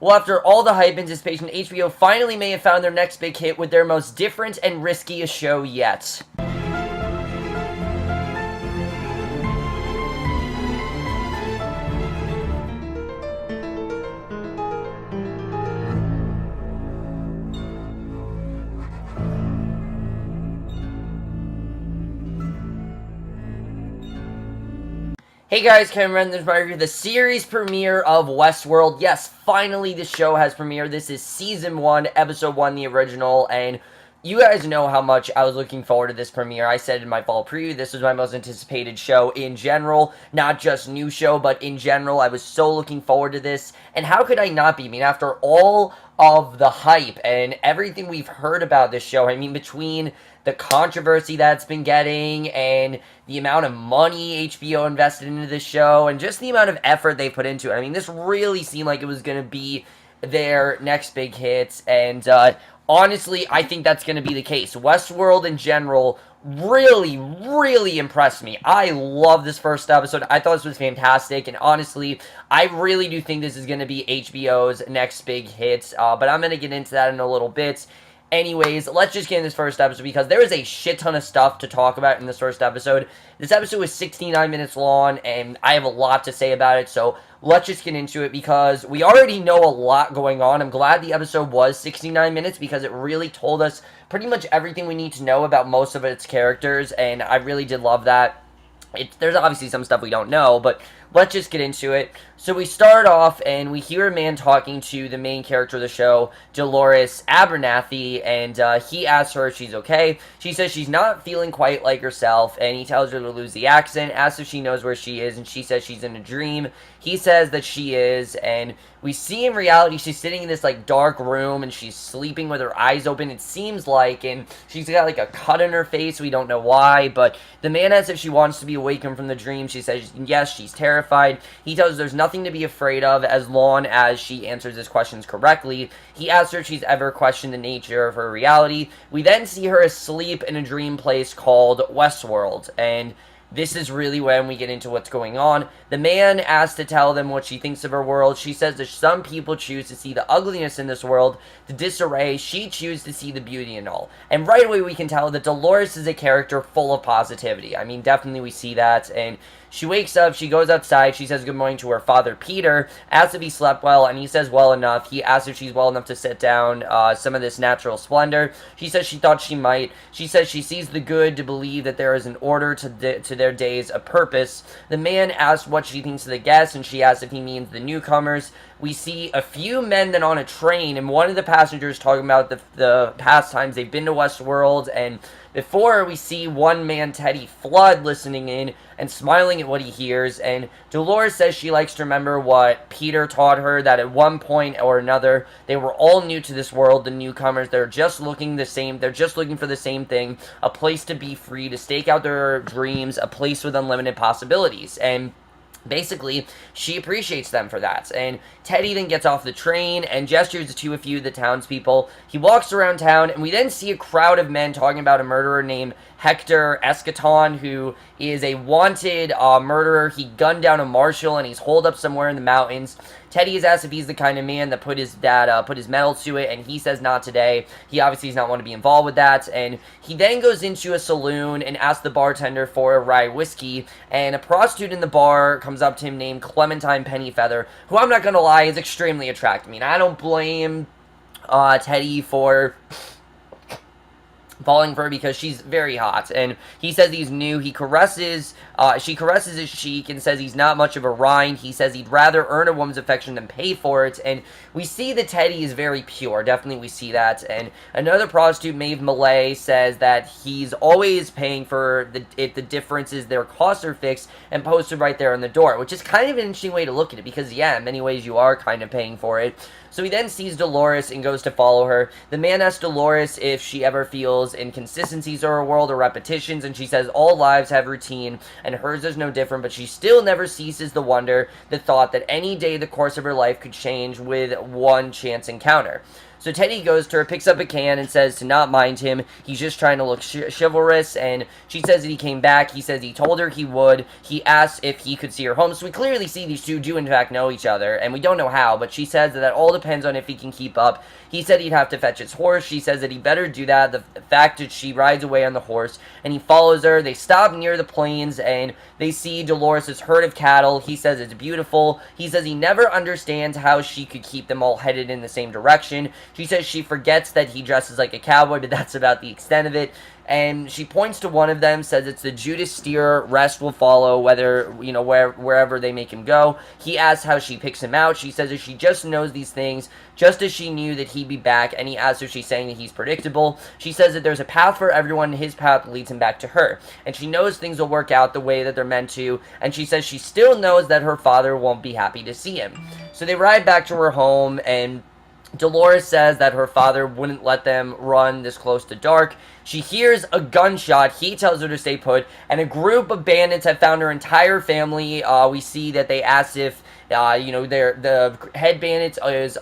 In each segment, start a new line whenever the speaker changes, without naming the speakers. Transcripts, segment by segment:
Well, after all the hype and anticipation, HBO finally may have found their next big hit with their most different and riskiest show yet. Hey guys, Cameron, there's my review of the series premiere of Westworld. Yes, finally the show has premiered. This is Season 1, Episode 1, the original, and you guys know how much I was looking forward to this premiere. I said in my fall preview, this was my most anticipated show in general, not just new show, but in general. I was so looking forward to this, and how could I not be? I mean, after all of the hype and everything we've heard about this show, I mean, between the controversy that's been getting and the amount of money HBO invested into this show and just the amount of effort they put into it. I mean, this really seemed like it was going to be their next big hit, and honestly, I think that's going to be the case. Westworld in general really, really impressed me. I love this first episode. I thought this was fantastic, and honestly, I really do think this is going to be HBO's next big hit, but I'm going to get into that in a little bit. Anyways, let's just get in this first episode because there is a shit ton of stuff to talk about in this first episode. This episode was 69 minutes long, and I have a lot to say about it, so let's just get into it because we already know a lot going on. I'm glad the episode was 69 minutes because it really told us pretty much everything we need to know about most of its characters, and I really did love that. There's obviously some stuff we don't know, but let's just get into it. So we start off, and we hear a man talking to the main character of the show, Dolores Abernathy, and he asks her if she's okay. She says she's not feeling quite like herself, and he tells her to lose the accent, asks if she knows where she is, and she says she's in a dream. He says that she is, and we see in reality she's sitting in this, like, dark room, and she's sleeping with her eyes open, it seems like, and she's got, like, a cut in her face. We don't know why, but the man asks if she wants to be awakened from the dream. She says yes, she's terrified. He tells her there's nothing to be afraid of as long as she answers his questions correctly. He asks her if she's ever questioned the nature of her reality. We then see her asleep in a dream place called Westworld, and this is really when we get into what's going on. The man asks to tell them what she thinks of her world. She says that some people choose to see the ugliness in this world, the disarray. She chooses to see the beauty in all. And right away we can tell that Dolores is a character full of positivity. I mean, definitely we see that. And she wakes up, she goes outside, she says good morning to her father, Peter, asks if he slept well, and he says well enough. He asks if she's well enough to sit down some of this natural splendor. She says she thought she might. She says she sees the good to believe that there is an order to their days, a purpose. The man asks what she thinks of the guests, and she asks if he means the newcomers. We see a few men then on a train, and one of the passengers talking about the past times they've been to Westworld, and before we see one man, Teddy Flood, listening in and smiling at what he hears, and Dolores says she likes to remember what Peter taught her, that at one point or another, they were all new to this world, the newcomers. They're just looking for the same thing, a place to be free, to stake out their dreams, a place with unlimited possibilities, and basically, she appreciates them for that. And Teddy then gets off the train and gestures to a few of the townspeople. He walks around town, and we then see a crowd of men talking about a murderer named Hector Escaton, who is a wanted murderer. He gunned down a marshal, and he's holed up somewhere in the mountains. Teddy is asked if he's the kind of man that put his medal to it, and he says not today. He obviously does not want to be involved with that, and he then goes into a saloon and asks the bartender for a rye whiskey, and a prostitute in the bar comes up to him named Clementine Pennyfeather, who I'm not going to lie is extremely attractive. I mean, I don't blame Teddy for falling for her because she's very hot, and he says he's new. She caresses his cheek and says he's not much of a rind. He says he'd rather earn a woman's affection than pay for it, and we see that Teddy is very pure. Definitely we see that. And another prostitute, Maeve Millay, says that he's always paying for the difference is their costs are fixed and posted right there on the door, which is kind of an interesting way to look at it because, yeah, in many ways you are kind of paying for it. So he then sees Dolores and goes to follow her. The man asks Dolores if she ever feels inconsistencies in her world or repetitions, and she says all lives have routine, and hers is no different, but she still never ceases the wonder, the thought that any day the course of her life could change with one chance encounter. So Teddy goes to her, picks up a can, and says to not mind him. He's just trying to look chivalrous, and she says that he came back. He says he told her he would. He asked if he could see her home. So we clearly see these two do in fact know each other, and we don't know how, but she says that all depends on if he can keep up. He said he'd have to fetch his horse. She says that he better do that. The fact that she rides away on the horse, and he follows her. They stop near the plains, and they see Dolores' herd of cattle. He says it's beautiful. He says he never understands how she could keep them all headed in the same direction. She says she forgets that he dresses like a cowboy, but that's about the extent of it. And she points to one of them, says it's the Judas steer, rest will follow, whether, wherever they make him go. He asks how she picks him out. She says that she just knows these things, just as she knew that he'd be back, and he asks if she's saying that he's predictable. She says that there's a path for everyone, and his path leads him back to her. And she knows things will work out the way that they're meant to, and she says she still knows that her father won't be happy to see him. So they ride back to her home, and Dolores says that her father wouldn't let them run this close to dark. She hears a gunshot. He tells her to stay put, and a group of bandits have found her entire family. We see that they ask if the head bandit is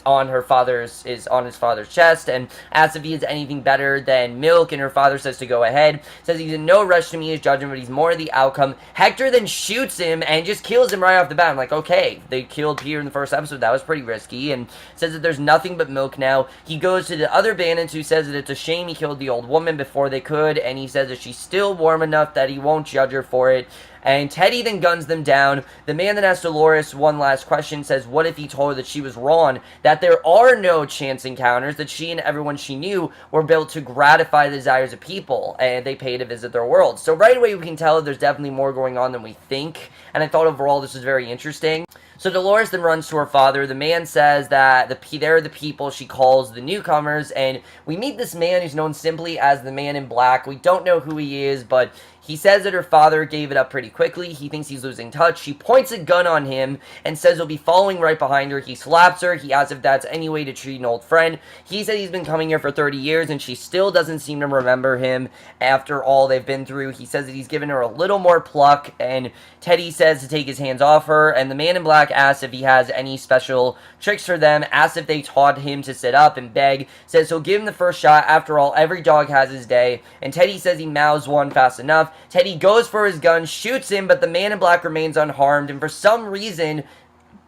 on his father's chest, and asks if he has anything better than milk, and her father says to go ahead. Says he's in no rush to meet his judgment, but he's more the outcome. Hector then shoots him and just kills him right off the bat. I'm like, okay, they killed Peter in the first episode. That was pretty risky, and says that there's nothing but milk now. He goes to the other bandits, who says that it's a shame he killed the old woman before they could, and he says that she's still warm enough that he won't judge her for it. And Teddy then guns them down. The man that asked Dolores one last question says, what if he told her that she was wrong, that there are no chance encounters, that she and everyone she knew were built to gratify the desires of people, and they pay to visit their world. So right away we can tell that there's definitely more going on than we think, and I thought overall this was very interesting. So Dolores then runs to her father. The man says that they're the people she calls the newcomers, and we meet this man who's known simply as the Man in Black. We don't know who he is, but he says that her father gave it up pretty quickly. He thinks he's losing touch. She points a gun on him and says he'll be following right behind her. He slaps her. He asks if that's any way to treat an old friend. He said he's been coming here for 30 years, and she still doesn't seem to remember him after all they've been through. He says that he's given her a little more pluck, and Teddy says to take his hands off her, and the Man in Black asks if he has any special tricks for them, asks if they taught him to sit up and beg, says he'll give him the first shot. After all, every dog has his day, and Teddy says he mouths one fast enough. Teddy goes for his gun, shoots him, but the Man in Black remains unharmed, and for some reason,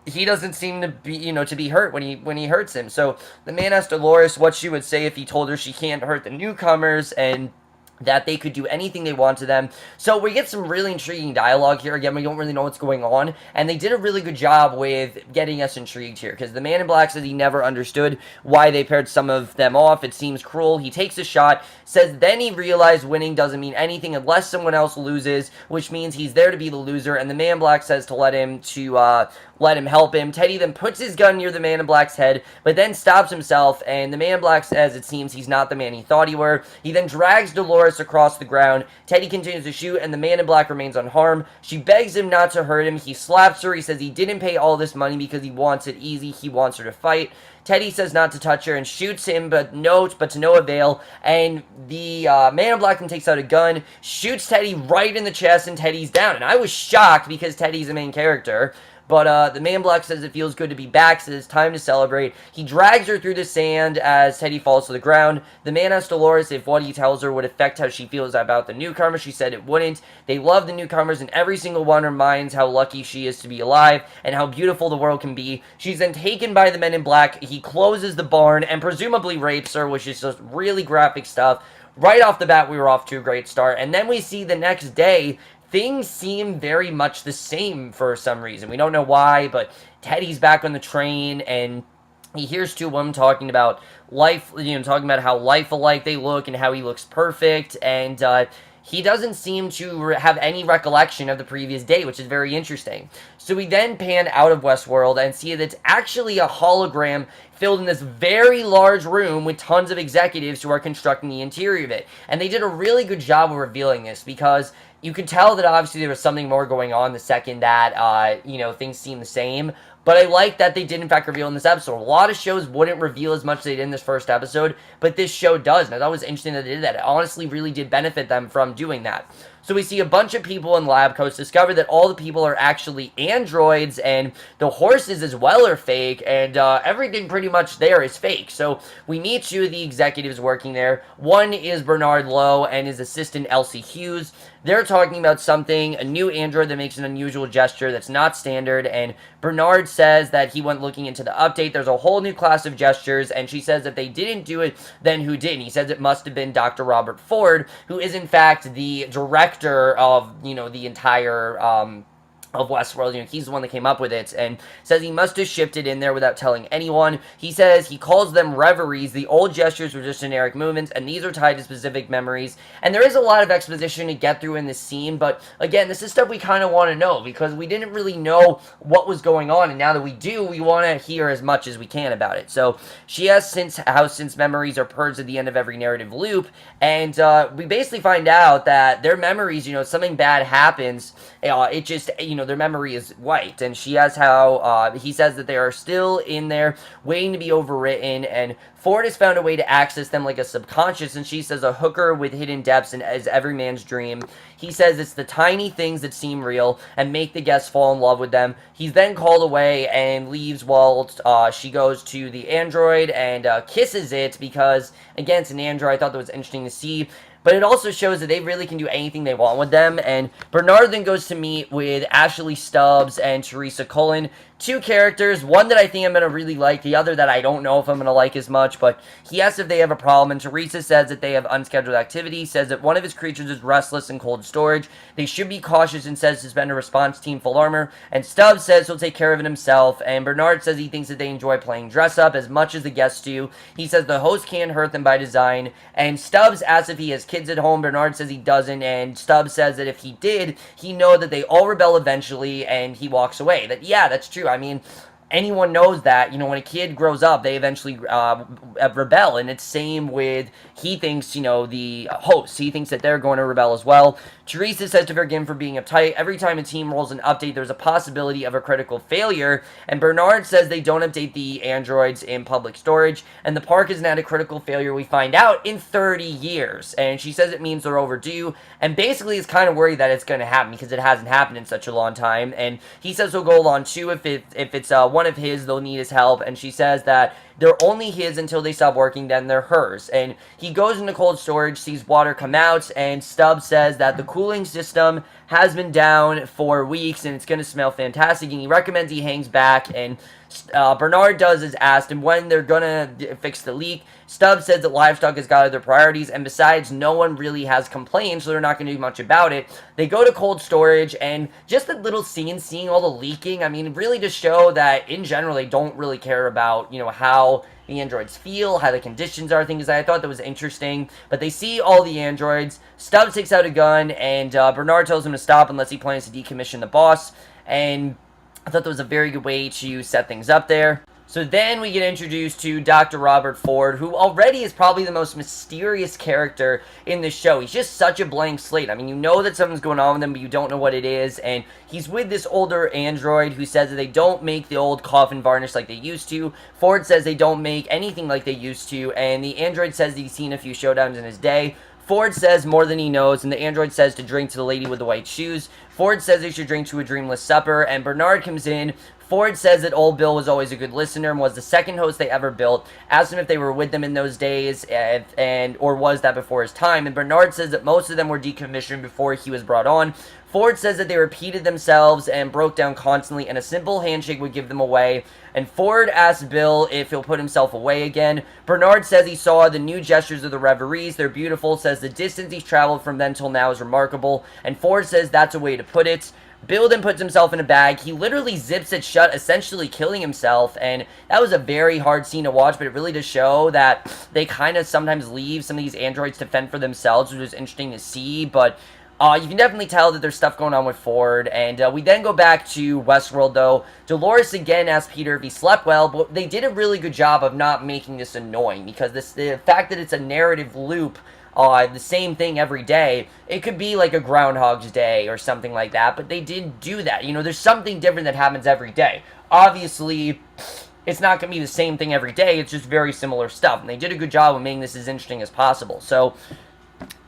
he doesn't seem to be hurt when he hurts him. So the man asked Dolores what she would say if he told her she can't hurt the newcomers, and that they could do anything they want to them. So we get some really intriguing dialogue here. Again, we don't really know what's going on, and they did a really good job with getting us intrigued here, because the Man in Black says he never understood why they paired some of them off. It seems cruel. He takes a shot, says then he realized winning doesn't mean anything unless someone else loses, which means he's there to be the loser, and the Man in Black says to let him help him. Teddy then puts his gun near the Man in Black's head, but then stops himself, and the Man in Black says it seems he's not the man he thought he were. He then drags Dolores across the ground. Teddy continues to shoot, and the Man in Black remains unharmed. She begs him not to hurt him. He slaps her. He says he didn't pay all this money because he wants it easy. He wants her to fight. Teddy says not to touch her and shoots him, but to no avail. And the Man in Black then takes out a gun, shoots Teddy right in the chest, and Teddy's down. And I was shocked because Teddy's the main character. But the Man in Black says it feels good to be back, says it's time to celebrate. He drags her through the sand as Teddy falls to the ground. The man asks Dolores if what he tells her would affect how she feels about the newcomers. She said it wouldn't. They love the newcomers, and every single one reminds how lucky she is to be alive and how beautiful the world can be. She's then taken by the Men in Black. He closes the barn and presumably rapes her, which is just really graphic stuff. Right off the bat, we were off to a great start. And then we see the next day, things seem very much the same for some reason. We don't know why, but Teddy's back on the train, and he hears two women talking about life, talking about how life-alike they look and how he looks perfect, and he doesn't seem to have any recollection of the previous day, which is very interesting. So we then pan out of Westworld and see that it's actually a hologram filled in this very large room with tons of executives who are constructing the interior of it. And they did a really good job of revealing this, because you could tell that obviously there was something more going on the second that, things seem the same. But I like that they did, in fact, reveal in this episode. A lot of shows wouldn't reveal as much as they did in this first episode, but this show does. And I thought it was interesting that they did that. It honestly really did benefit them from doing that. So we see a bunch of people in lab coats discover that all the people are actually androids, and the horses as well are fake, and everything pretty much there is fake. So we meet two of the executives working there. One is Bernard Lowe and his assistant Elsie Hughes. They're talking about something, a new android that makes an unusual gesture that's not standard, and Bernard says that he went looking into the update. There's a whole new class of gestures, and she says if they didn't do it, then who did? He says it must have been Dr. Robert Ford, who is in fact the director of, the entire of Westworld. He's the one that came up with it, and says he must have shipped it in there without telling anyone. He says he calls them reveries. The old gestures were just generic movements, and these are tied to specific memories. And there is a lot of exposition to get through in this scene, but again, this is stuff we kind of want to know, because we didn't really know what was going on, and now that we do, we want to hear as much as we can about it. So she asks since memories are purged at the end of every narrative loop, and we basically find out that their memories, something bad happens, it just, their memory is wiped, and she has he says that they are still in there waiting to be overwritten, and Ford has found a way to access them like a subconscious, and she says a hooker with hidden depths and as every man's dream. He says it's the tiny things that seem real and make the guests fall in love with them. He's then called away and leaves while she goes to the android and kisses it, because again, it's an android. I thought that was interesting to see. But it also shows that they really can do anything they want with them. And Bernard then goes to meet with Ashley Stubbs and Teresa Cullen. Two characters, one that I think I'm going to really like, the other that I don't know if I'm going to like as much, but he asks if they have a problem, and Teresa says that they have unscheduled activity, says that one of his creatures is restless in cold storage, they should be cautious, and says suspend a response team full armor, and Stubbs says he'll take care of it himself, and Bernard says he thinks that they enjoy playing dress up as much as the guests do. He says the host can't hurt them by design, and Stubbs asks if he has kids at home. Bernard says he doesn't, and Stubbs says that if he did, he know that they all rebel eventually, and he walks away. That, yeah, that's true. I mean, anyone knows that, when a kid grows up, they eventually rebel, and it's same with, he thinks, the hosts, he thinks that they're going to rebel as well. Teresa says to forgive him for being uptight. Every time a team rolls an update, there's a possibility of a critical failure, and Bernard says they don't update the androids in public storage, and the park isn't at a critical failure, we find out, in 30 years, and she says it means they're overdue, and basically is kind of worried that it's going to happen, because it hasn't happened in such a long time, and he says he'll go along too if it's one of his, they'll need his help, and she says that they're only his until they stop working, then they're hers. And he goes into cold storage, sees water come out, and Stubbs says that the cooling system has been down for weeks, and it's going to smell fantastic, and he recommends he hangs back, and Bernard does as asked, and when they're going to fix the leak, Stubbs says that livestock has got other priorities, and besides, no one really has complained, so they're not going to do much about it. They go to cold storage, and just that little scene, seeing all the leaking, I mean, really to show that, in general, they don't really care about, how the androids feel, how the conditions are, things like that. I thought that was interesting, but they see all the androids. Stubbs takes out a gun, and Bernard tells him to stop unless he plans to decommission the boss, and I thought that was a very good way to set things up there. So then we get introduced to Dr. Robert Ford, who already is probably the most mysterious character in the show. He's just such a blank slate. I mean, you know that something's going on with him, but you don't know what it is. And he's with this older android who says that they don't make the old coffin varnish like they used to. Ford says they don't make anything like they used to. And the android says that he's seen a few showdowns in his day. Ford says more than he knows, and the android says to drink to the lady with the white shoes. Ford says they should drink to a dreamless supper, and Bernard comes in. Ford says that old Bill was always a good listener and was the second host they ever built. Asked him if they were with them in those days, or was that before his time. And Bernard says that most of them were decommissioned before he was brought on. Ford says that they repeated themselves and broke down constantly, and a simple handshake would give them away. And Ford asks Bill if he'll put himself away again. Bernard says he saw the new gestures of the reveries. They're beautiful. Says the distance he's traveled from then till now is remarkable. And Ford says that's a way to put it. Bill then puts himself in a bag. He literally zips it shut, essentially killing himself, and that was a very hard scene to watch, but it really does show that they kind of sometimes leave some of these androids to fend for themselves, which is interesting to see, but you can definitely tell that there's stuff going on with Ford, and we then go back to Westworld, though. Dolores again asks Peter if he slept well, but they did a really good job of not making this annoying, because the fact that it's a narrative loop, the same thing every day, it could be like a Groundhog's Day or something like that, but they did do that. There's something different that happens every day. Obviously, it's not going to be the same thing every day, it's just very similar stuff, and they did a good job of making this as interesting as possible. So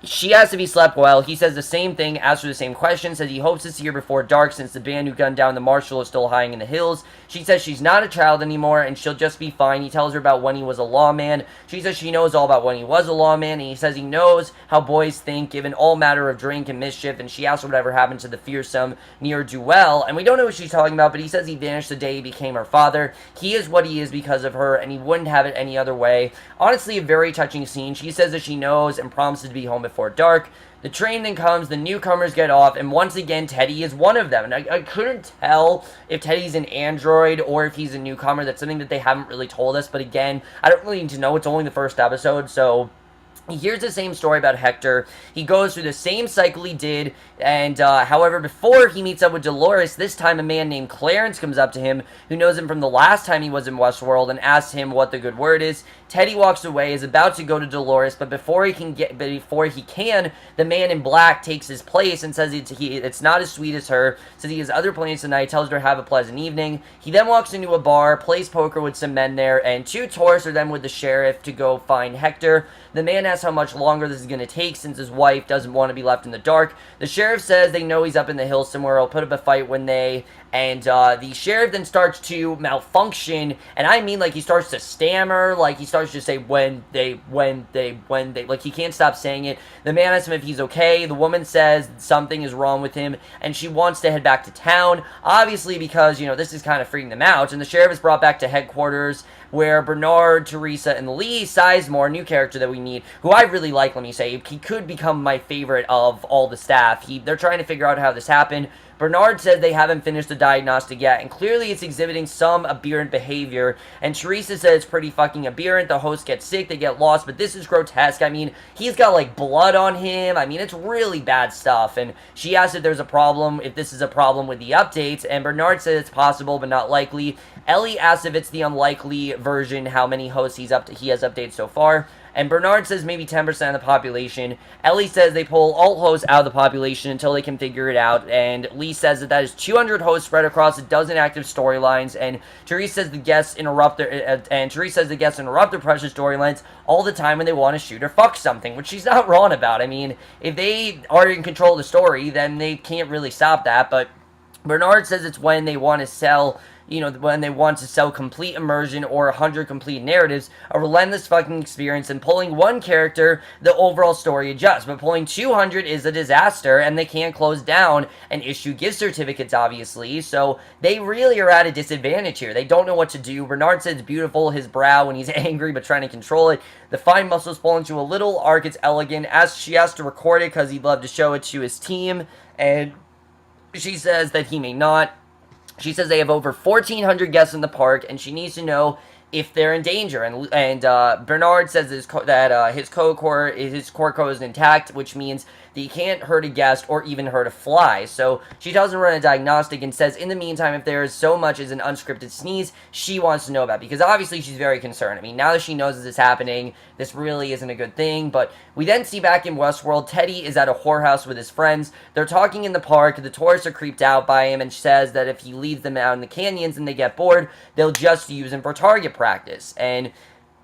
She asks if he slept well. He says the same thing, asks her the same question, says he hopes to see her before dark since the band who gunned down the marshal is still hiding in the hills. She says she's not a child anymore and she'll just be fine. He tells her about when he was a lawman. She says she knows all about when he was a lawman, and he says he knows how boys think given all matter of drink and mischief, and she asks her whatever happened to the fearsome ne'er-do-well, and we don't know what she's talking about, but he says he vanished the day he became her father. He is what he is because of her, and he wouldn't have it any other way. Honestly, a very touching scene. She says that she knows and promises to be home before dark. The train then comes, the newcomers get off, and once again, Teddy is one of them. And I couldn't tell if Teddy's an android or if he's a newcomer. That's something that they haven't really told us. But again, I don't really need to know. It's only the first episode, so he hears the same story about Hector. He goes through the same cycle he did, and however, before he meets up with Dolores, this time a man named Clarence comes up to him, who knows him from the last time he was in Westworld, and asks him what the good word is. Teddy walks away, is about to go to Dolores, but before he can, the man in black takes his place and says it's not as sweet as her, says he has other plans tonight, tells her to have a pleasant evening. He then walks into a bar, plays poker with some men there, and two tourists are then with the sheriff to go find Hector. The man asks how much longer this is going to take since his wife doesn't want to be left in the dark. The sheriff says they know he's up in the hills somewhere. He'll put up a fight when they... And the sheriff then starts to malfunction, and I mean, like, he starts to stammer, like, he starts to say, when they, like, he can't stop saying it. The man asks him if he's okay. The woman says something is wrong with him, and she wants to head back to town, obviously because, you know, this is kind of freaking them out, and the sheriff is brought back to headquarters, where Bernard, Teresa, and Lee Sizemore, new character that we meet, who I really like, let me say, he could become my favorite of all the staff. They're trying to figure out how this happened. Bernard said they haven't finished the diagnostic yet, and clearly it's exhibiting some aberrant behavior, and Teresa said it's pretty fucking aberrant. The host gets sick, they get lost, but this is grotesque. I mean, he's got, like, blood on him. I mean, it's really bad stuff, and she asked if there's a problem, if this is a problem with the updates, and Bernard said it's possible, but not likely. Ellie asks if it's the unlikely version, how many hosts he has updated so far. And Bernard says maybe 10% of the population. Ellie says they pull all hosts out of the population until they can figure it out. And Lee says that is 200 hosts spread across a dozen active storylines. And Therese says the guests interrupt their precious storylines all the time when they want to shoot or fuck something, which she's not wrong about. I mean, if they are in control of the story, then they can't really stop that. But Bernard says it's when they want to sell... when they want to sell complete immersion or 100 complete narratives, a relentless fucking experience, and pulling one character, the overall story adjusts. But pulling 200 is a disaster, and they can't close down and issue gift certificates, obviously, so they really are at a disadvantage here. They don't know what to do. Bernard says it's beautiful, his brow when he's angry, but trying to control it. The fine muscles fall into a little arc, it's elegant, as she has to record it because he'd love to show it to his team, and she says that he may not. She says they have over 1,400 guests in the park, and she needs to know if they're in danger. And Bernard says that his core code is intact, which means that he can't hurt a guest or even hurt a fly. So she tells him to run a diagnostic and says, in the meantime, if there is so much as an unscripted sneeze, she wants to know about it, because obviously she's very concerned. I mean, now that she knows this is happening, this really isn't a good thing. But we then see back in Westworld, Teddy is at a whorehouse with his friends. They're talking in the park. The tourists are creeped out by him, and says that if he leads them out in the canyons and they get bored, they'll just use him for target practice. And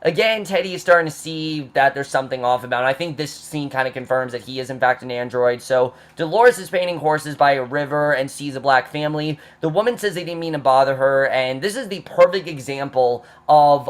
again, Teddy is starting to see that there's something off about him. I think this scene kind of confirms that he is in fact an android. So Dolores is painting horses by a river and sees a black family. The woman says they didn't mean to bother her, and this is the perfect example of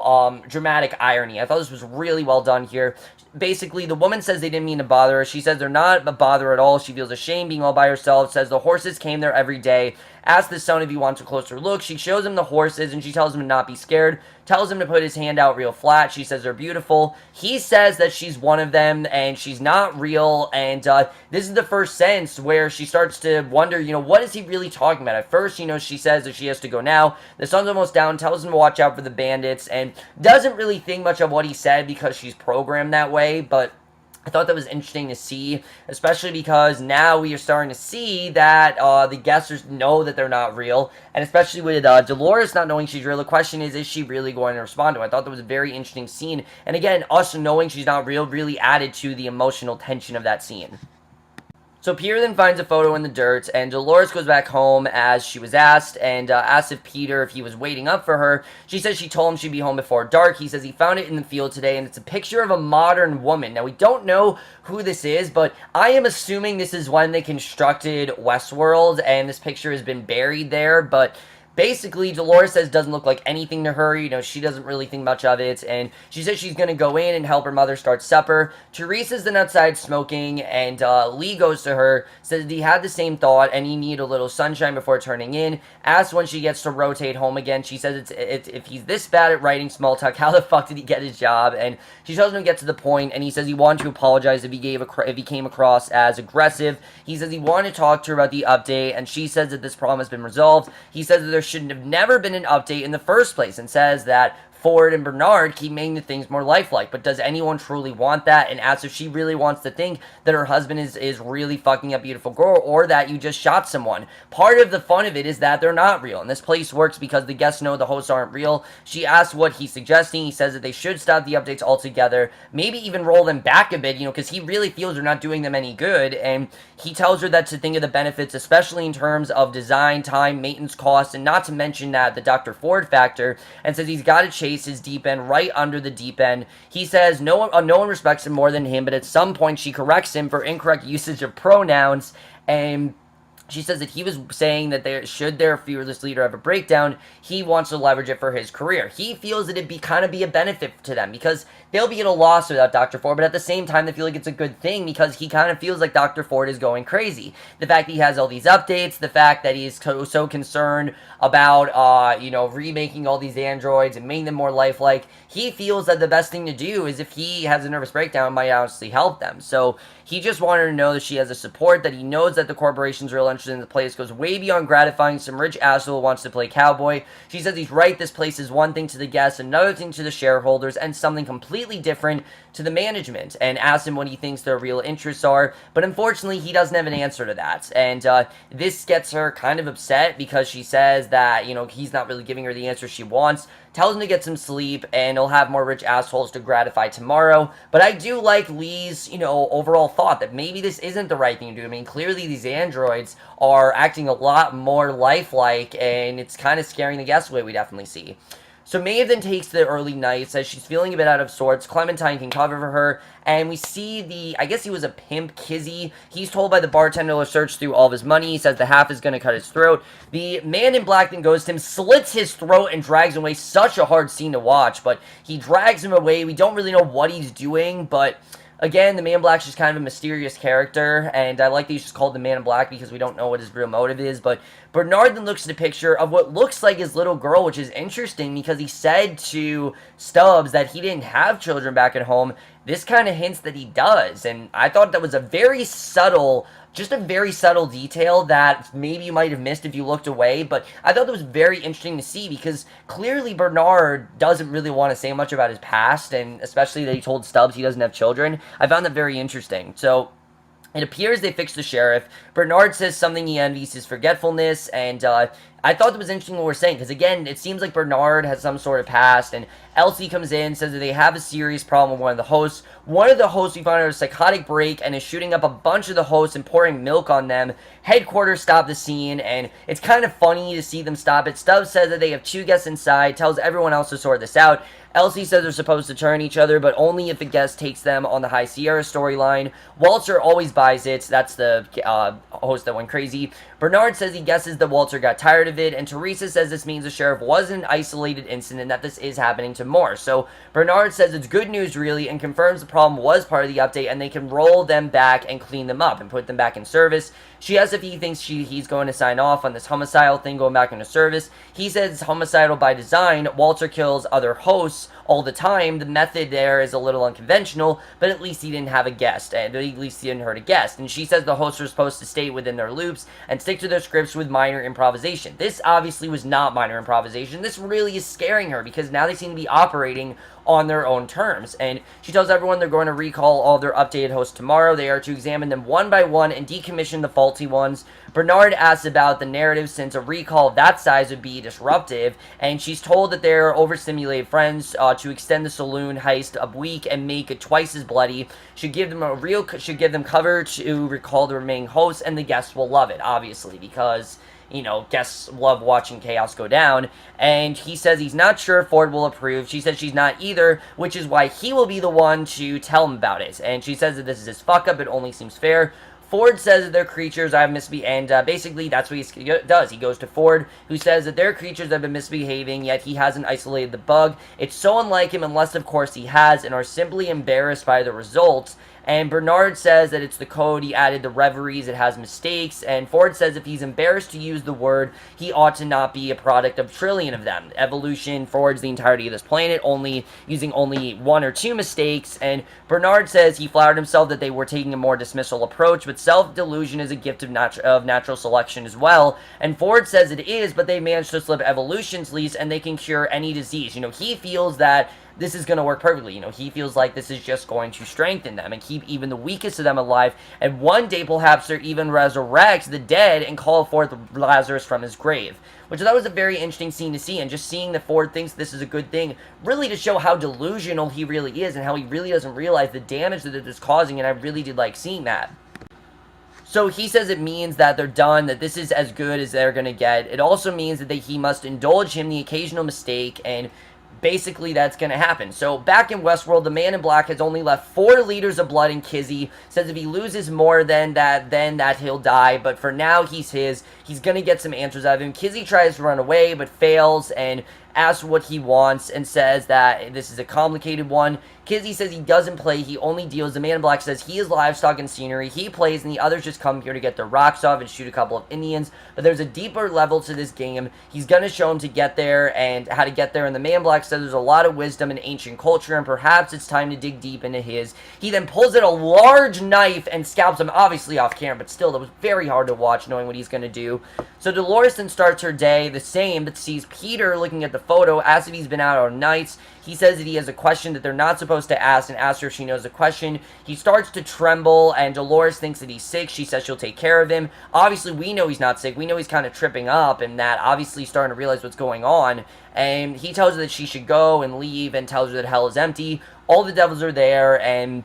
dramatic irony. I thought this was really well done here. Basically, the woman says they didn't mean to bother her. She says they're not a bother at all. She feels ashamed being all by herself. Says the horses came there every day. Asks the son if he wants a closer look. She shows him the horses, and she tells him to not be scared. Tells him to put his hand out real flat. She says they're beautiful. He says that she's one of them, and she's not real. And this is the first sense where she starts to wonder, what is he really talking about? At first, she says that she has to go now. The sun's almost down. Tells him to watch out for the bandits, and doesn't really think much of what he said because she's programmed that way. But I thought that was interesting to see, especially because now we are starting to see that the guests know that they're not real, and especially with Dolores not knowing she's real, the question is she really going to respond to it? I thought that was a very interesting scene, and again, us knowing she's not real really added to the emotional tension of that scene. So Peter then finds a photo in the dirt, and Dolores goes back home as she was asked, and asks if Peter, if he was waiting up for her. She says she told him she'd be home before dark. He says he found it in the field today, and it's a picture of a modern woman. Now, we don't know who this is, but I am assuming this is when they constructed Westworld, and this picture has been buried there, but basically, Dolores says doesn't look like anything to her. You know, she doesn't really think much of it. And she says she's going to go in and help her mother start supper. Teresa's then outside smoking. And Lee goes to her, says he had the same thought and he need a little sunshine before turning in. Asks when she gets to rotate home again. She says it's if he's this bad at writing small talk, how the fuck did he get his job? And she tells him to get to the point. And he says he wanted to apologize if he came across as aggressive. He says he wanted to talk to her about the update. And she says that this problem has been resolved. He says that there shouldn't have never been an update in the first place, and says that Ford and Bernard keep making the things more lifelike. But does anyone truly want that? And asks if she really wants to think that her husband is really fucking a beautiful girl, or that you just shot someone. Part of the fun of it is that they're not real, and this place works because the guests know the hosts aren't real. She asks what he's suggesting. He says that they should stop the updates altogether, maybe even roll them back a bit, you know, because he really feels they're not doing them any good. And he tells her that to think of the benefits, especially in terms of design, time, maintenance costs, and not to mention that the Dr. Ford factor, and says he's got to chase his deep end right under the deep end. He says no one respects him more than him, but at some point she corrects him for incorrect usage of pronouns, and she says that he was saying that should their fearless leader have a breakdown, he wants to leverage it for his career. He feels that it'd be a benefit to them because they'll be at a loss without Dr. Ford, but at the same time, they feel like it's a good thing because he kind of feels like Dr. Ford is going crazy. The fact that he has all these updates, the fact that he's so concerned about, remaking all these androids and making them more lifelike, he feels that the best thing to do is if he has a nervous breakdown, it might honestly help them. So he just wanted her to know that she has a support, that he knows that the corporation's real interest in the place goes way beyond gratifying some rich asshole who wants to play cowboy. She says he's right, this place is one thing to the guests, another thing to the shareholders, and something completely different to the management, and asks him what he thinks their real interests are, but unfortunately he doesn't have an answer to that. And this gets her kind of upset because she says that, you know, he's not really giving her the answer she wants, tells him to get some sleep, and he'll have more rich assholes to gratify tomorrow. But I do like Lee's, overall thought that maybe this isn't the right thing to do. I mean, clearly these androids are acting a lot more lifelike, and it's kind of scaring the guests away, we definitely see. So Maeve then takes the early night, says she's feeling a bit out of sorts. Clementine can cover for her, and we see I guess he was a pimp, Kizzy. He's told by the bartender to search through all of his money. He says the half is going to cut his throat. The man in black then goes to him, slits his throat, and drags him away. Such a hard scene to watch, but he drags him away. We don't really know what he's doing, but again, the Man in Black's just kind of a mysterious character, and I like that he's just called the Man in Black because we don't know what his real motive is, but Bernard then looks at a picture of what looks like his little girl, which is interesting because he said to Stubbs that he didn't have children back at home. This kind of hints that he does, and I thought that was a very subtle detail that maybe you might have missed if you looked away, but I thought that was very interesting to see because clearly Bernard doesn't really want to say much about his past, and especially that he told Stubbs he doesn't have children. I found that very interesting. So it appears they fixed the sheriff. Bernard says something he envies his forgetfulness, and I thought that was interesting what we're saying, because again, it seems like Bernard has some sort of past, and Elsie comes in, says that they have a serious problem with one of the hosts. One of the hosts, we find out, a psychotic break, and is shooting up a bunch of the hosts and pouring milk on them. Headquarters stop the scene, and it's kind of funny to see them stop it. Stubbs says that they have 2 guests inside, tells everyone else to sort this out. Elsie says they're supposed to turn each other, but only if a guest takes them on the High Sierra storyline. Walter always buys it. That's the host that went crazy. Bernard says he guesses that Walter got tired of it, and Teresa says this means the sheriff wasn't an isolated incident, that this is happening to more. So Bernard says it's good news, really, and confirms the problem was part of the update, and they can roll them back and clean them up and put them back in service. She asks if he thinks he's going to sign off on this homicidal thing going back into service. He says it's homicidal by design. Walter kills other hosts all the time. The method there is a little unconventional, but at least he didn't have a guest, and at least he didn't hurt a guest. And she says the hosts are supposed to stay within their loops and stick to their scripts with minor improvisation. improvisation. This obviously was not minor improvisation. This really is scaring her because now they seem to be operating on their own terms. And she tells everyone they're going to recall all their updated hosts tomorrow. They are to examine them one by one and decommission the faulty ones. Bernard asks about the narrative since a recall of that size would be disruptive, and she's told that they're overstimulated friends to extend the saloon heist a week and make it twice as bloody. Should give them cover to recall the remaining hosts, and the guests will love it, obviously, because guests love watching chaos go down. And he says he's not sure if Ford will approve. She says she's not either, which is why he will be the one to tell him about it. And she says that this is his fuck up, it only seems fair. Ford says that they're creatures have misbehaved, and basically that's what he does. He goes to Ford, who says that their creatures have been misbehaving, yet he hasn't isolated the bug. It's so unlike him, unless of course he has, and are simply embarrassed by the results. And Bernard says that it's the code, he added the reveries, it has mistakes, and Ford says if he's embarrassed to use the word, he ought to not be a product of trillion of them. Evolution forwards the entirety of this planet, using only one or two mistakes, and Bernard says he flattered himself that they were taking a more dismissal approach, but self-delusion is a gift of natural selection as well, and Ford says it is, but they managed to slip evolution's lease, and they can cure any disease. He feels that this is going to work perfectly. He feels like this is just going to strengthen them and keep even the weakest of them alive. And one day, perhaps, they'll even resurrect the dead and call forth Lazarus from his grave. Which I thought was a very interesting scene to see. And just seeing that Ford thinks this is a good thing, really to show how delusional he really is and how he really doesn't realize the damage that it is causing. And I really did like seeing that. So he says it means that they're done, that this is as good as they're going to get. It also means that he must indulge him the occasional mistake, and basically that's going to happen. So back in Westworld, the Man in Black has only left 4 liters of blood in Kizzy. Says if he loses more than that he'll die. But for now, he's his. He's going to get some answers out of him. Kizzy tries to run away, but fails, and asks what he wants, and says that this is a complicated one. Kizzy says he doesn't play, he only deals. The Man in Black says he is livestock and scenery, he plays, and the others just come here to get their rocks off and shoot a couple of Indians. But there's a deeper level to this game. He's going to show him to get there and how to get there, and the Man in Black says there's a lot of wisdom in ancient culture, and perhaps it's time to dig deep into his. He then pulls out a large knife and scalps him, obviously off camera, but still, that was very hard to watch knowing what he's going to do. So Dolores then starts her day the same, but sees Peter looking at the photo, asks if he's been out on nights. He says that he has a question that they're not supposed to ask, and asks her if she knows the question. He starts to tremble, and Dolores thinks that he's sick. She says she'll take care of him. Obviously, we know he's not sick. We know he's kind of tripping up, and that obviously he's starting to realize what's going on. And he tells her that she should go and leave, and tells her that hell is empty. All the devils are there, and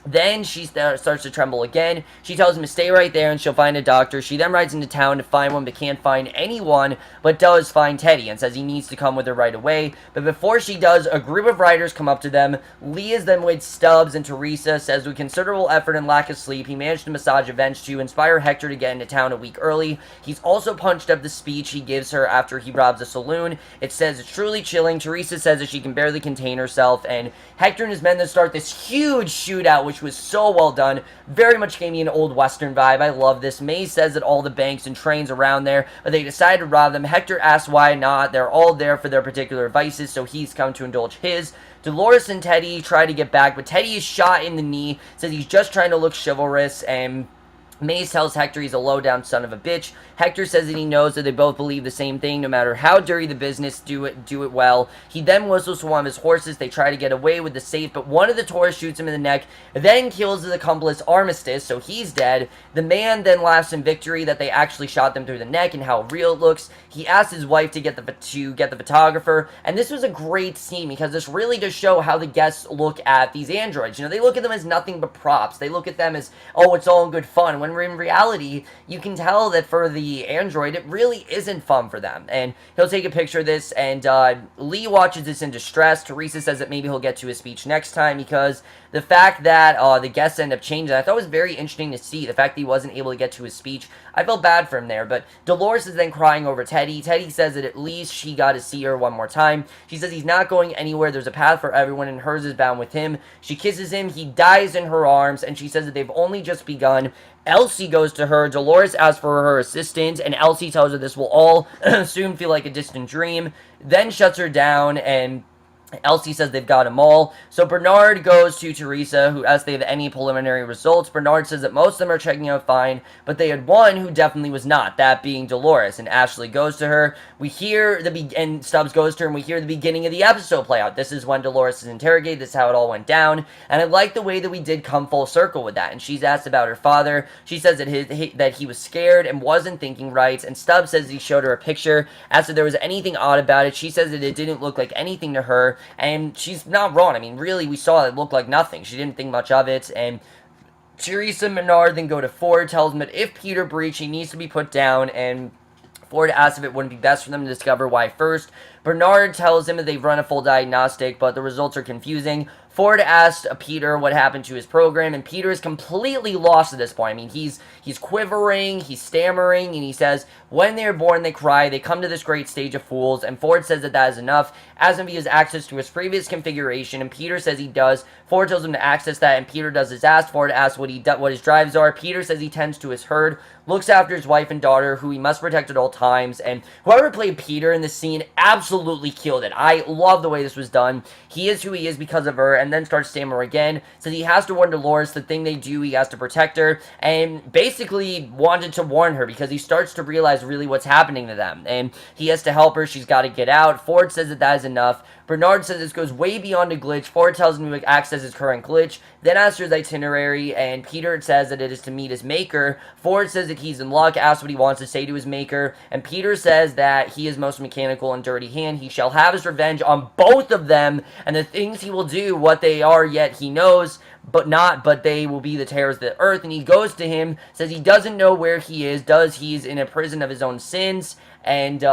then she starts to tremble again. She tells him to stay right there and she'll find a doctor. She then rides into town to find one but can't find anyone, but does find Teddy and says he needs to come with her right away. But before she does, a group of riders come up to them. Lee is then with Stubbs, and Teresa says with considerable effort and lack of sleep, he managed to massage events to inspire Hector to get into town a week early. He's also punched up the speech he gives her after he robs a saloon. It says it's truly chilling. Teresa says that she can barely contain herself, and Hector and his men then start this huge shootout, which was so well done. Very much gave me an old western vibe. I love this. Maze says that all the banks and trains around there, but they decide to rob them. Hector asks why not. They're all there for their particular vices, so he's come to indulge his. Dolores and Teddy try to get back, but Teddy is shot in the knee, says he's just trying to look chivalrous, and Maze tells Hector he's a low-down son of a bitch. Hector says that he knows that they both believe the same thing, no matter how dirty the business, do it well. He then whistles to one of his horses. They try to get away with the safe, but one of the tourists shoots him in the neck, then kills his accomplice Armistice, so he's dead. The man then laughs in victory that they actually shot them through the neck and how real it looks. He asks his wife to get the photographer, and this was a great scene because this really does show how the guests look at these androids. They look at them as nothing but props. They look at them as, oh, it's all good fun, when in reality, you can tell that for the android, it really isn't fun for them. And he'll take a picture of this, and Lee watches this in distress. Teresa says that maybe he'll get to his speech next time, because the fact that the guests end up changing, I thought was very interesting to see. The fact that he wasn't able to get to his speech, I felt bad for him there. But Dolores is then crying over Teddy. Teddy says that at least she got to see her one more time. She says he's not going anywhere. There's a path for everyone, and hers is bound with him. She kisses him. He dies in her arms, and she says that they've only just begun. Elsie goes to her. Dolores asks for her assistance, and Elsie tells her this will all soon feel like a distant dream, then shuts her down, and Elsie says they've got them all. So Bernard goes to Teresa, who asks if they have any preliminary results. Bernard says that most of them are checking out fine, but they had one who definitely was not, that being Dolores. And Ashley goes to her. We hear and Stubbs goes to her, and we hear the beginning of the episode play out. This is when Dolores is interrogated. This is how it all went down. And I like the way that we did come full circle with that. And she's asked about her father. She says that he was scared and wasn't thinking right. And Stubbs says he showed her a picture. Asked if there was anything odd about it. She says that it didn't look like anything to her. And she's not wrong. I mean, really, we saw it looked like nothing. She didn't think much of it. And Teresa and Bernard then go to Ford, tells him that if Peter breached, he needs to be put down. And Ford asks if it wouldn't be best for them to discover why first. Bernard tells him that they've run a full diagnostic, but the results are confusing. Ford asked Peter what happened to his program, and Peter is completely lost at this point. I mean, he's quivering, he's stammering, and he says, when they are born, they cry, they come to this great stage of fools, and Ford says that that is enough, asks if he has access to his previous configuration, and Peter says he does. Ford tells him to access that, and Peter does his ask. Ford asks what his drives are. Peter says he tends to his herd, looks after his wife and daughter, who he must protect at all times, and whoever played Peter in this scene absolutely killed it. I love the way this was done. He is who he is because of her, and then starts stammering again, says he has to warn Dolores, the thing they do, he has to protect her, and basically wanted to warn her because he starts to realize really what's happening to them, and he has to help her. She's got to get out. Ford says that is enough. Bernard says this goes way beyond a glitch. Ford tells him to access his current glitch, then asks for his itinerary, and Peter says that it is to meet his maker. Ford says that he's in luck, asks what he wants to say to his maker, and Peter says that he is most mechanical and dirty hand. He shall have his revenge on both of them, and the things he will do, what they are, yet he knows, but they will be the terrors of the earth. And he goes to him, says he doesn't know where he is, he's in a prison of his own sins, and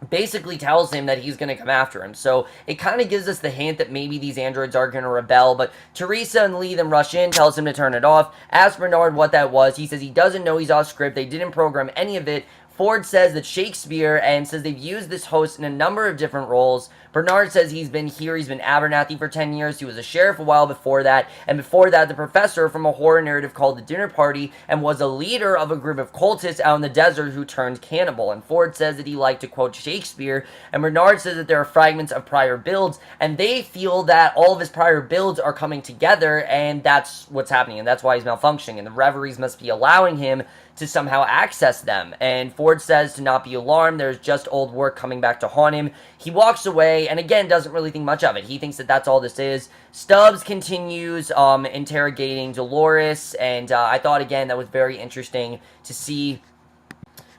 basically tells him that he's going to come after him. So it kind of gives us the hint that maybe these androids are going to rebel, but Teresa and Lee then rush in, tells him to turn it off, asks Bernard what that was. He says he doesn't know, he's off script, they didn't program any of it. Ford says that Shakespeare, and says they've used this host in a number of different roles. Bernard says he's been Abernathy for 10 years, he was a sheriff a while before that, and before that the professor from a horror narrative called The Dinner Party, and was a leader of a group of cultists out in the desert who turned cannibal. And Ford says that he liked to quote Shakespeare, and Bernard says that there are fragments of prior builds, and they feel that all of his prior builds are coming together, and that's what's happening, and that's why he's malfunctioning, and the reveries must be allowing him to somehow access them. And Ford says to not be alarmed, there's just old work coming back to haunt him. He walks away, and again, doesn't really think much of it. He thinks that that's all this is. Stubbs continues interrogating Dolores, and I thought, again, that was very interesting to see.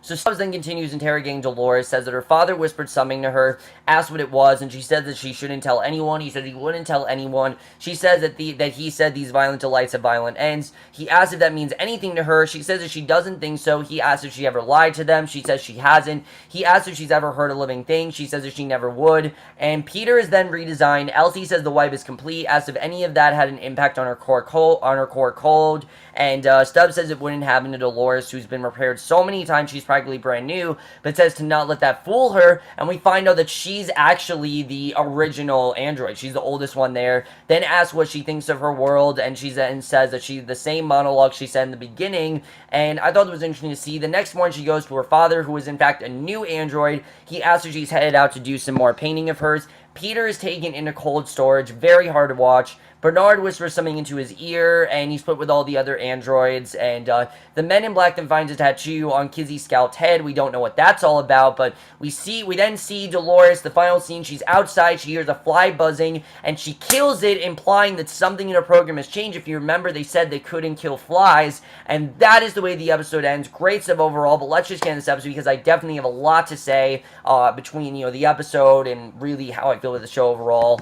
So Stubbs then continues interrogating Dolores, says that her father whispered something to her, asked what it was, and she said that she shouldn't tell anyone. He said he wouldn't tell anyone. She says that he said these violent delights have violent ends. He asks if that means anything to her. She says that she doesn't think so. He asks if she ever lied to them. She says she hasn't. He asks if she's ever heard a living thing. She says that she never would. And Peter is then redesigned. Elsie says the wipe is complete, asks if any of that had an impact on her core code. And Stubbs says it wouldn't happen to Dolores, who's been repaired so many times she's practically brand new, but says to not let that fool her, and we find out that she's actually the original android. She's the oldest one there. Then asks what she thinks of her world, and she then says that she's the same monologue she said in the beginning, and I thought it was interesting to see. The next morning she goes to her father, who is in fact a new android. He asks if she's headed out to do some more painting of hers. Peter is taken into cold storage, very hard to watch. Bernard whispers something into his ear, and he's put with all the other androids, and the Men in Black then finds a tattoo on Kizzy's scalped head. We don't know what that's all about, but we then see Dolores, the final scene, she's outside, she hears a fly buzzing, and she kills it, implying that something in her program has changed. If you remember, they said they couldn't kill flies, and that is the way the episode ends. Great stuff overall, but let's just get into this episode, because I definitely have a lot to say between, the episode and really how I feel with the show overall.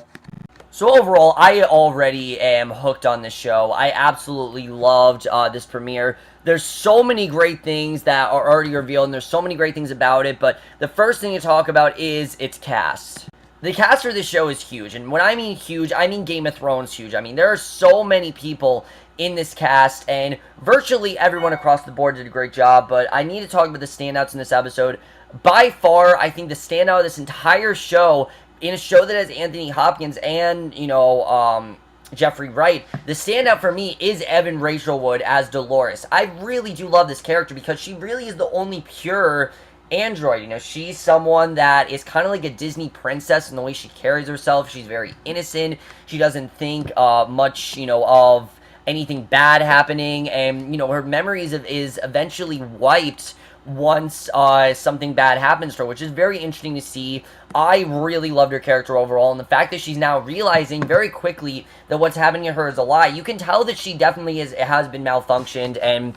So overall, I already am hooked on this show. I absolutely loved this premiere. There's so many great things that are already revealed, and there's so many great things about it, but the first thing to talk about is its cast. The cast for this show is huge, and when I mean huge, I mean Game of Thrones huge. I mean, there are so many people in this cast, and virtually everyone across the board did a great job, but I need to talk about the standouts in this episode. By far, I think the standout of this entire show, in a show that has Anthony Hopkins and, Jeffrey Wright, the standout for me is Evan Rachel Wood as Dolores. I really do love this character because she really is the only pure android. She's someone that is kind of like a Disney princess in the way she carries herself. She's very innocent. She doesn't think much, of anything bad happening, and her memories is eventually wiped once something bad happens to her, which is very interesting to see. I really loved her character overall, and the fact that she's now realizing very quickly that what's happening to her is a lie. You can tell that she definitely has been malfunctioned, and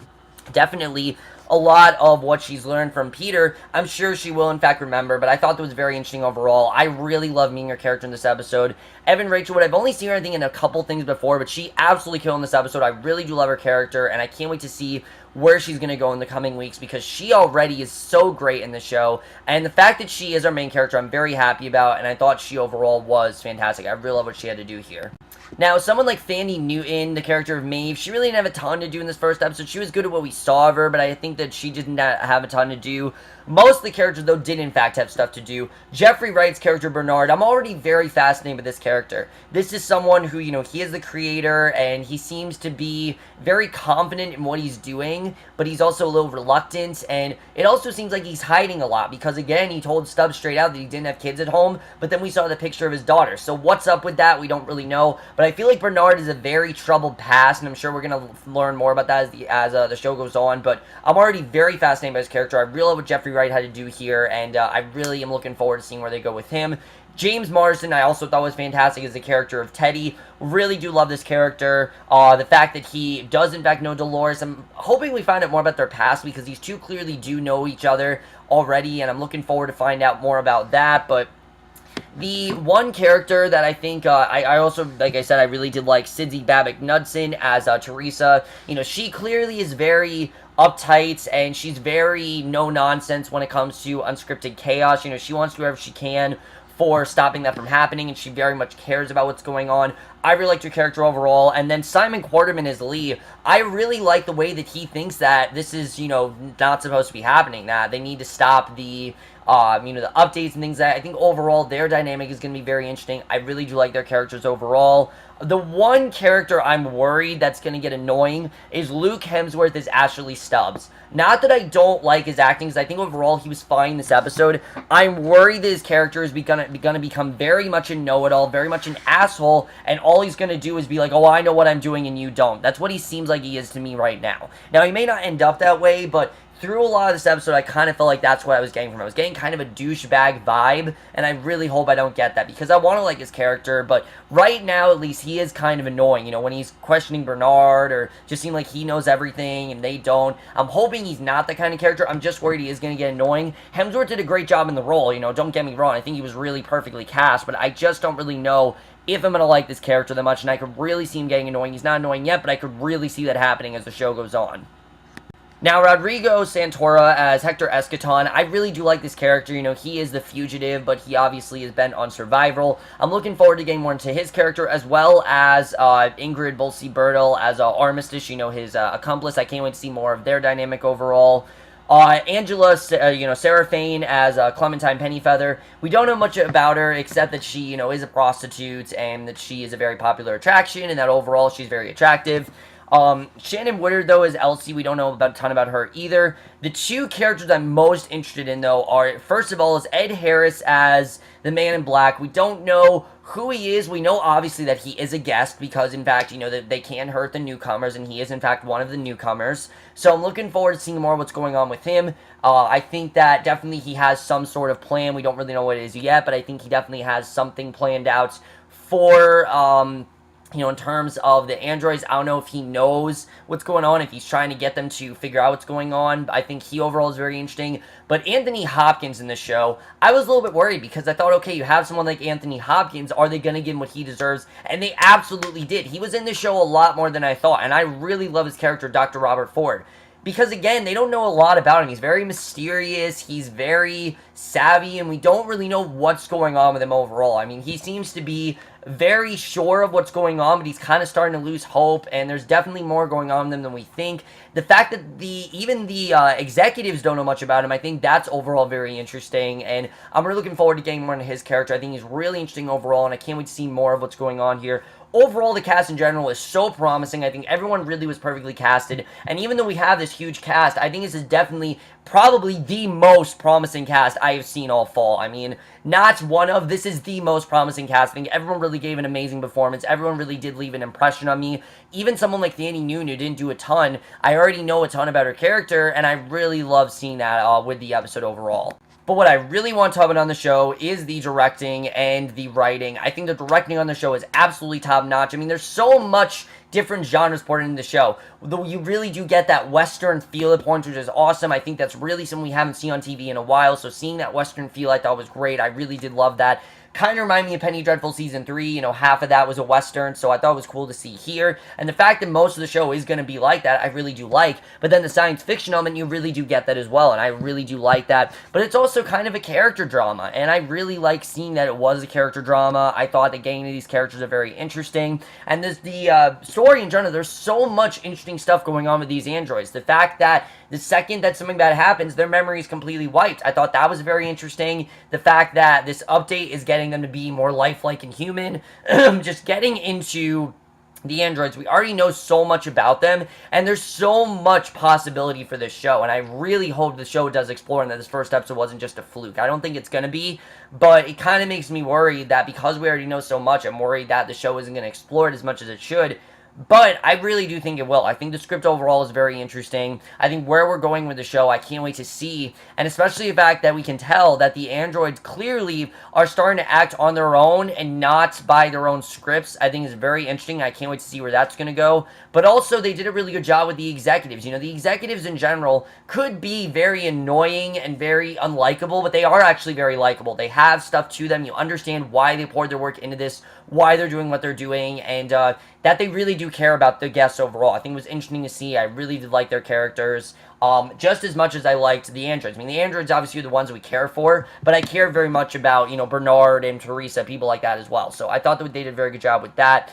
definitely a lot of what she's learned from Peter, I'm sure she will in fact remember, but I thought that was very interesting overall. I really love meeting her character in this episode. Evan Rachel Wood, I've only seen her, I think, in a couple things before, but she absolutely killed in this episode. I really do love her character, and I can't wait to see where she's going to go in the coming weeks, because she already is so great in the show, and the fact that she is our main character, I'm very happy about, and I thought she overall was fantastic. I really love what she had to do here. Now, someone like Thandie Newton, the character of Maeve, she really didn't have a ton to do in this first episode. She was good at what we saw of her, but I think that she didn't have a ton to do. Most of the characters, though, did in fact have stuff to do. Jeffrey Wright's character, Bernard, I'm already very fascinated with this character. This is someone who, he is the creator, and he seems to be very confident in what he's doing, but he's also a little reluctant, and it also seems like he's hiding a lot, because, again, he told Stubbs straight out that he didn't have kids at home, but then we saw the picture of his daughter. So what's up with that? We don't really know, but I feel like Bernard is a very troubled past, and I'm sure we're going to learn more about that as the show goes on, but I'm already very fascinated by his character. I really love what Jeffrey Wright had to do here, and I really am looking forward to seeing where they go with him. James Marsden, I also thought was fantastic as the character of Teddy. Really do love this character. The fact that he does in fact know Dolores. I'm hoping we find out more about their past, because these two clearly do know each other already, and I'm looking forward to find out more about that. But the one character that I think, I also, like I said, I really did like Sidney Babbitt-Knudsen as Teresa. She clearly is very uptight, and she's very no-nonsense when it comes to unscripted chaos. She wants to do whatever she can for stopping that from happening, and she very much cares about what's going on. I really liked her character overall. And then Simon Quarterman as Lee, I really like the way that he thinks that this is, not supposed to be happening, that they need to stop the the updates and things like that. I think overall their dynamic is going to be very interesting. I really do like their characters overall. The one character I'm worried that's going to get annoying is Luke Hemsworth as Ashley Stubbs. Not that I don't like his acting, because I think overall he was fine this episode. I'm worried that his character is going to become very much a know-it-all, very much an asshole, and all he's going to do is be like, oh, I know what I'm doing and you don't. That's what he seems like he is to me right now. Now, he may not end up that way, but through a lot of this episode, I kind of felt like that's what I was getting from him. I was getting kind of a douchebag vibe, and I really hope I don't get that, because I want to like his character, but right now, at least, he is kind of annoying, when he's questioning Bernard, or just seem like he knows everything, and they don't. I'm hoping he's not the kind of character. I'm just worried he is going to get annoying. Hemsworth did a great job in the role, don't get me wrong. I think he was really perfectly cast, but I just don't really know if I'm going to like this character that much, and I could really see him getting annoying. He's not annoying yet, but I could really see that happening as the show goes on. Now, Rodrigo Santoro as Hector Escaton, I really do like this character. He is the fugitive, but he obviously is bent on survival. I'm looking forward to getting more into his character, as well as Ingrid Bolsey-Bertel as Armistice, his accomplice. I can't wait to see more of their dynamic overall. Angela, Sarah Fane as Clementine Pennyfeather. We don't know much about her, except that she, is a prostitute, and that she is a very popular attraction, and that overall she's very attractive. Shannon Woodard, though, as Elsie. We don't know a ton about her either. The two characters I'm most interested in, though, are, first of all, is Ed Harris as the Man in Black. We don't know who he is. We know, obviously, that he is a guest, because, in fact, that they can hurt the newcomers, and he is, in fact, one of the newcomers. So I'm looking forward to seeing more of what's going on with him. I think that definitely he has some sort of plan. We don't really know what it is yet, but I think he definitely has something planned out for, in terms of the androids. I don't know if he knows what's going on, if he's trying to get them to figure out what's going on. I think he overall is very interesting. But Anthony Hopkins in this show, I was a little bit worried, because I thought, okay, you have someone like Anthony Hopkins, are they going to give him what he deserves? And they absolutely did. He was in the show a lot more than I thought, and I really love his character, Dr. Robert Ford. Because, again, they don't know a lot about him. He's very mysterious, he's very savvy, and we don't really know what's going on with him overall. I mean, he seems to be very sure of what's going on, but he's kind of starting to lose hope, and there's definitely more going on with him than we think. The fact that even the executives don't know much about him, I think that's overall very interesting, and I'm really looking forward to getting more into his character. I think he's really interesting overall, and I can't wait to see more of what's going on here. Overall, the cast in general is so promising. I think everyone really was perfectly casted, and even though we have this huge cast, I think this is definitely probably the most promising cast I have seen all fall. I mean, not one of, this is the most promising cast. I think everyone really gave an amazing performance. Everyone really did leave an impression on me. Even someone like Thandie Newton, who didn't do a ton, I already know a ton about her character, and I really love seeing that with the episode overall. But what I really want to talk about on the show is the directing and the writing. I think the directing on the show is absolutely top-notch. I mean, there's so much different genres poured into the show. Though you really do get that Western feel at points, which is awesome. I think that's really something we haven't seen on TV in a while, so seeing that Western feel I thought was great. I really did love that. Kind of remind me of Penny Dreadful Season 3, you know, half of that was a Western, so I thought it was cool to see here, and the fact that most of the show is going to be like that, I really do like, but then the science fiction element, you really do get that as well, and I really do like that, but it's also kind of a character drama, and I really like seeing that it was a character drama. I thought that getting into these characters are very interesting, and the story in general, there's so much interesting stuff going on with these androids. The fact that the second that something bad happens, their memory is completely wiped. I thought that was very interesting. The fact that this update is getting them to be more lifelike and human. Just getting into the androids, we already know so much about them, and there's so much possibility for this show, and I really hope the show does explore and that this first episode wasn't just a fluke. I don't think it's going to be, but it kind of makes me worried that because we already know so much, I'm worried that the show isn't going to explore it as much as it should. But I really do think it will. I think the script overall is very interesting. I think where we're going with the show, I can't wait to see. And especially the fact that we can tell that the androids clearly are starting to act on their own and not by their own scripts. I think is very interesting. I can't wait to see where that's going to go. But also, they did a really good job with the executives. You know, the executives in general could be very annoying and very unlikable, but they are actually very likable. They have stuff to them. You understand why they poured their work into this, why they're doing what they're doing, and that they really do care about the guests overall. I think it was interesting to see. I really did like their characters just as much as I liked the androids. I mean, the androids obviously are the ones we care for, but I care very much about, you know, Bernard and Teresa, people like that as well. So I thought that they did a very good job with that.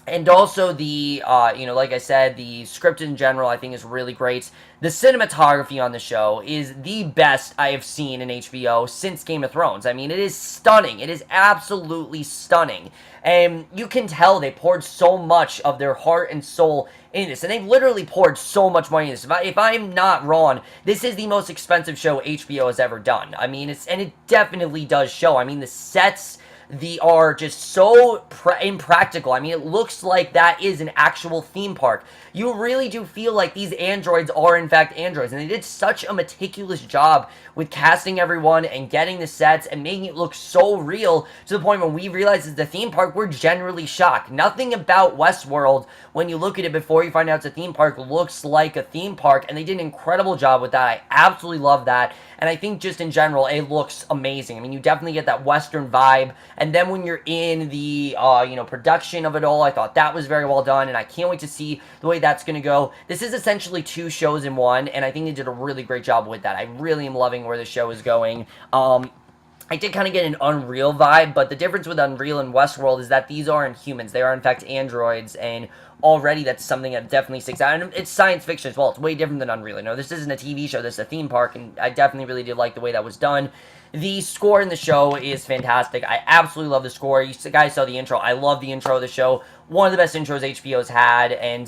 And also the, you know, like I said, the script in general I think is really great. The cinematography on the show is the best I have seen in HBO since Game of Thrones. I mean, it is stunning. It is absolutely stunning. And you can tell they poured so much of their heart and soul into this. And they've literally poured so much money into this. If I'm not wrong, this is the most expensive show HBO has ever done. I mean, and it definitely does show. I mean, the sets are just so impractical. I mean, it looks like that is an actual theme park. You really do feel like these androids are in fact androids, and they did such a meticulous job with casting everyone and getting the sets and making it look so real to the point when we realize it's a theme park, we're generally shocked. Nothing about Westworld, when you look at it before you find out it's a theme park, looks like a theme park, and they did an incredible job with that. I absolutely love that, and I think just in general, it looks amazing. I mean, you definitely get that Western vibe, and then when you're in the, you know, production of it all, I thought that was very well done, and I can't wait to see the way that's going to go. This is essentially 2 shows in one, and I think they did a really great job with that. I really am loving where the show is going. I did kind of get an Unreal vibe, but the difference with Unreal and Westworld is that these aren't humans. They are, in fact, androids, and already that's something that definitely sticks out. And it's science fiction as well. It's way different than Unreal. You know, this isn't a TV show. This is a theme park, and I definitely really did like the way that was done. The score in the show is fantastic. I absolutely love the score. You guys saw the intro. I love the intro of the show. One of the best intros HBO's had, and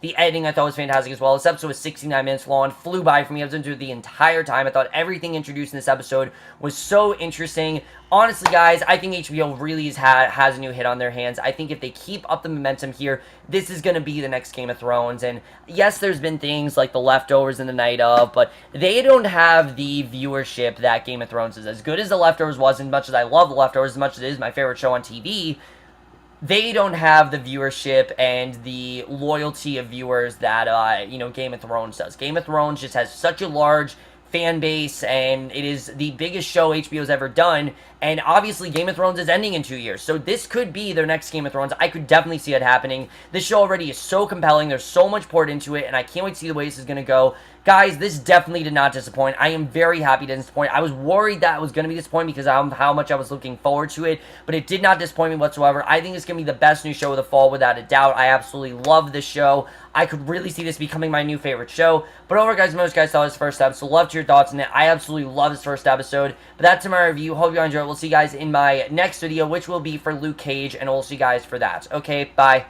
the editing I thought was fantastic as well. This episode was 69 minutes long, flew by for me. I was into it the entire time. I thought everything introduced in this episode was so interesting. Honestly, guys, I think HBO really has a new hit on their hands. I think if they keep up the momentum here, this is going to be the next Game of Thrones. And yes, there's been things like The Leftovers and The Night Of, but they don't have the viewership that Game of Thrones is. As good as The Leftovers was, as much as I love The Leftovers, as much as it is my favorite show on TV, they don't have the viewership and the loyalty of viewers that, you know, Game of Thrones does. Game of Thrones just has such a large fan base, and it is the biggest show HBO's ever done, and obviously Game of Thrones is ending in 2 years, so this could be their next Game of Thrones. I could definitely see it happening. This show already is so compelling, there's so much poured into it, and I can't wait to see the way this is going to go. guys, this definitely did not disappoint. I am very happy to disappoint. I was worried that it was going to be disappointing because of how much I was looking forward to it, but it did not disappoint me whatsoever. I think it's going to be the best new show of the fall, without a doubt. I absolutely love this show. I could really see this becoming my new favorite show. But overall, guys, most guys saw this first episode. Loved your thoughts on it. I absolutely love this first episode. But that's my review. Hope you enjoyed it. We'll see you guys in my next video, which will be for Luke Cage, and we'll see you guys for that. Okay, bye.